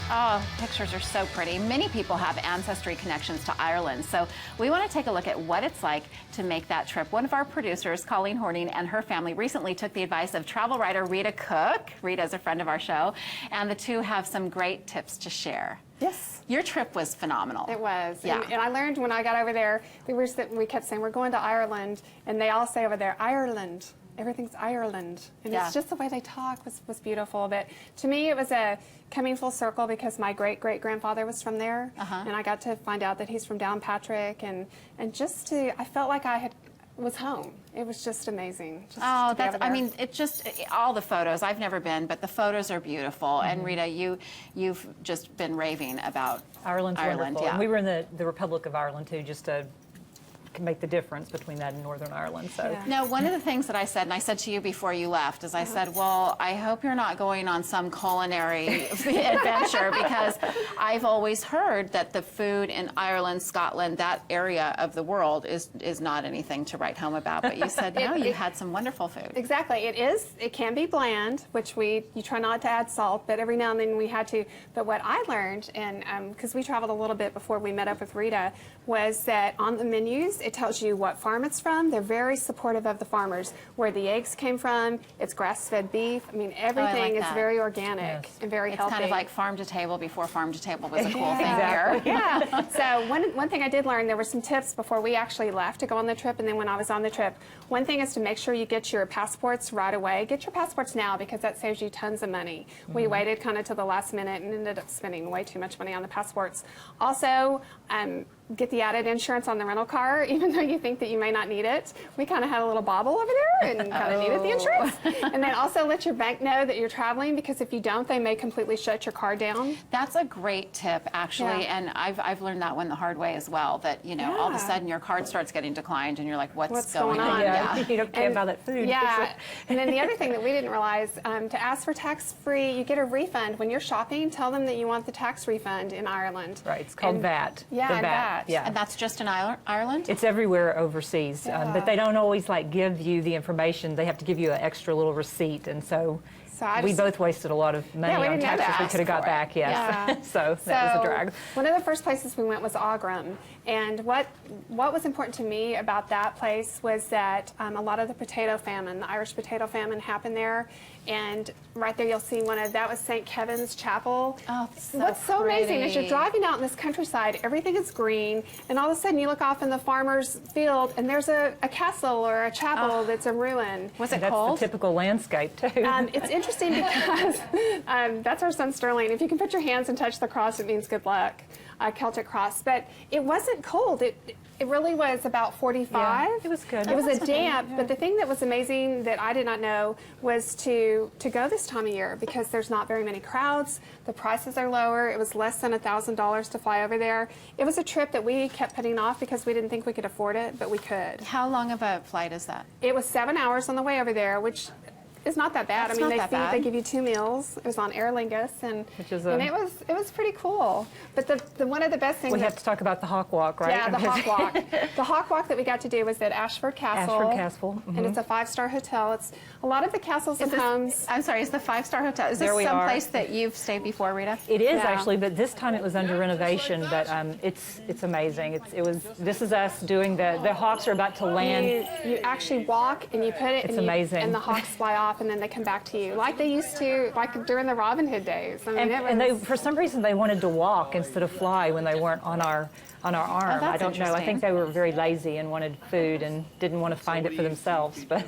Oh, pictures are so pretty. Many people have ancestry connections to Ireland, so we want to take a look at what it's like to make that trip. One of our producers, Colleen Horning, and her family recently took the advice of travel writer Rita Cook. Rita is a friend of our show, and the two have some great tips to share. Yes. Your trip was phenomenal. It was. Yeah. And I learned when I got over there, we kept saying, we're going to Ireland, and they all say over there, Ireland. Everything's Ireland. And Yeah. it's just the way they talk was beautiful. But to me, it was a coming full circle because my great-great-grandfather was from there. And I got to find out that he's from Downpatrick. And I felt like was home. It was just amazing. Oh, I mean, all the photos, I've never been, but the photos are beautiful. And Rita, you've just been raving about Ireland. Wonderful. Yeah. And we were in the Republic of Ireland too, just to make the difference between that and Northern Ireland. So. Yeah. Now, one of the things that I said, and I said to you before you left, is I said, well, I hope you're not going on some culinary adventure, because I've always heard that the food in Ireland, Scotland, that area of the world is not anything to write home about. But you said, no, you had some wonderful food. Exactly. It can be bland, which you try not to add salt, but every now and then we had to. But what I learned, and because we traveled a little bit before we met up with Rita, was that on the menus, it tells you what farm it's from. They're very supportive of the farmers. Where the eggs came from, it's grass-fed beef. I mean, everything is very organic and very healthy. It's kind of like farm to table before farm to table was a cool thing Exactly. here. Yeah. So one thing I did learn, there were some tips before we actually left to go on the trip, and then when I was on the trip. One thing is to make sure you get your passports right away. Get your passports now, because that saves you tons of money. We waited kind of to the last minute and ended up spending way too much money on the passports. Also, get the added insurance on the rental car, even though you think that you may not need it. We kind of had a little bobble over there and kind of needed the insurance. And then also let your bank know that you're traveling, because if you don't, they may completely shut your card down. That's a great tip, actually, and I've learned that one the hard way as well, that, all of a sudden your card starts getting declined and you're like, what's going on? Yeah. You don't care about that food. Yeah. And then the other thing that we didn't realize, to ask for tax-free, you get a refund. When you're shopping, tell them that you want the tax refund in Ireland. Right. It's called VAT. Yeah, the VAT. Yeah. And that's just in Ireland? It's everywhere overseas, but they don't always give you the information. They have to give you an extra little receipt, and so we both wasted a lot of money on taxes we could have got back. Yes, Yeah. so that was a drag. One of the first places we went was Aughrim, and what was important to me about that place was that a lot of the potato famine, the Irish potato famine, happened there. And right there you'll see that was St. Kevin's Chapel. Oh, so What's so amazing is you're pretty. driving out in this countryside, everything is green, and all of a sudden you look off in the farmer's field and there's a castle or a chapel that's a ruin. Was it That's cold? the typical landscape too. It's interesting because that's our son Sterling. If you can put your hands and touch the cross, it means good luck, Celtic cross. But it wasn't cold. It really was about 45. Yeah, it was good. It was a damp, but the thing that was amazing that I did not know was to go this time of year, because there's not very many crowds. The prices are lower. It was less than $1,000 to fly over there. It was a trip that we kept putting off because we didn't think we could afford it, but we could. How long of a flight is that? It was 7 hours on the way over there, which is not that bad. That's I mean, not that bad. they give you 2 meals. It was on Aer Lingus, and it was pretty cool. But the one of the best things we have to talk about the Hawk Walk, right? Yeah, the Hawk Walk. The Hawk Walk that we got to do was at Ashford Castle. Ashford Castle. And it's a 5-star hotel. It's a lot of the castles and homes. I'm sorry, it's the 5-star hotel. Is this some place that you've stayed before, Rita? It is Yeah. actually, but this time it was under renovation. But it's amazing. This is us doing the Hawks are about to land. You actually walk and you put it, It's amazing. and the Hawks fly off, and then they come back to you like they used to, like during the Robin Hood days. I mean, And they, for some reason, they wanted to walk instead of fly when they weren't on our arm. that's I don't know. I think interesting. they were very lazy and wanted food and didn't want to find it for themselves. But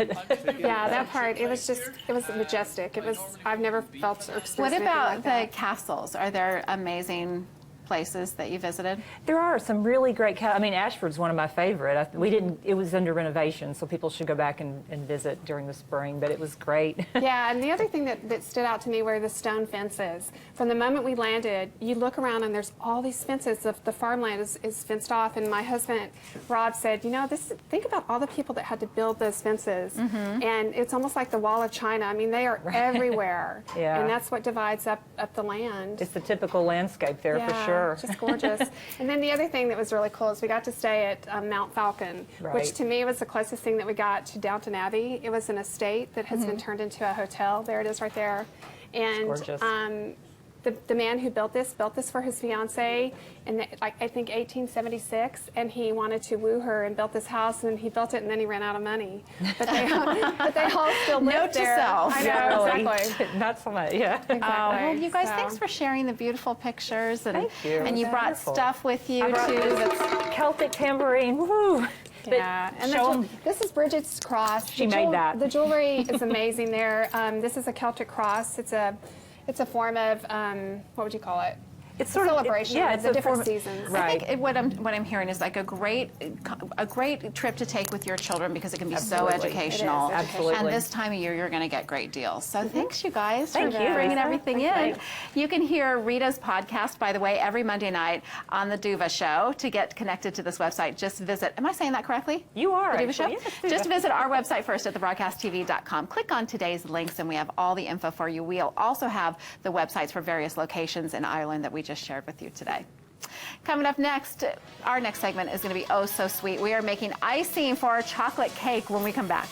yeah, that part, it was majestic. I've never felt or experienced What anything about like that. the castles? Are there amazing places that you visited? there are some really great. I mean, Ashford's one of my favorite. We didn't. It was under renovation, so people should go back and visit during the spring. But it was great. Yeah, and the other thing that stood out to me were the stone fences. From the moment we landed, you look around and there's all these fences. The farmland is fenced off, and my husband, Rob, said, think about all the people that had to build those fences. And it's almost like the Wall of China. I mean, they are everywhere. Yeah. And that's what divides up the land. It's the typical landscape there for sure. Just gorgeous. And then the other thing that was really cool is we got to stay at Mount Falcon, which Right. to me was the closest thing that we got to Downton Abbey. It was an estate that has been turned into a hotel. There it is right there. And gorgeous. the man who built this for his fiancee in like I think 1876, and he wanted to woo her and built this house, and he built it, and then he ran out of money. But they all still live Note to there. self. I know, exactly. Not so much, yeah. Exactly. Well, you guys, So- thanks for sharing the beautiful pictures, and Thank you. and you brought Wonderful. stuff with you I brought too. this That's Celtic tambourine, woo! Yeah, and show 'em. this is Bridget's cross. She made that. The jewelry is amazing there. This is a Celtic cross. It's a form of what would you call it? It's A sort of celebration yeah, of it's the a different form- seasons. Right. I think what I'm hearing is like a great trip to take with your children because it can be so Absolutely. educational. It is, Absolutely. And this time of year, you're going to get great deals. So thanks, you guys, Thank for you. bringing everything in. Thanks. You can hear Rita's podcast, by the way, every Monday night on the Duva Show. To get connected to this website, just visit. Am I saying that correctly? You are, The Duva Show. actually. Yes, Just Duva. visit our website first at thebroadcasttv.com. Click on today's links, and we have all the info for you. We'll also have the websites for various locations in Ireland that we just shared with you today. Coming up next, our next segment is going to be oh so sweet. We are making icing for our chocolate cake when we come back.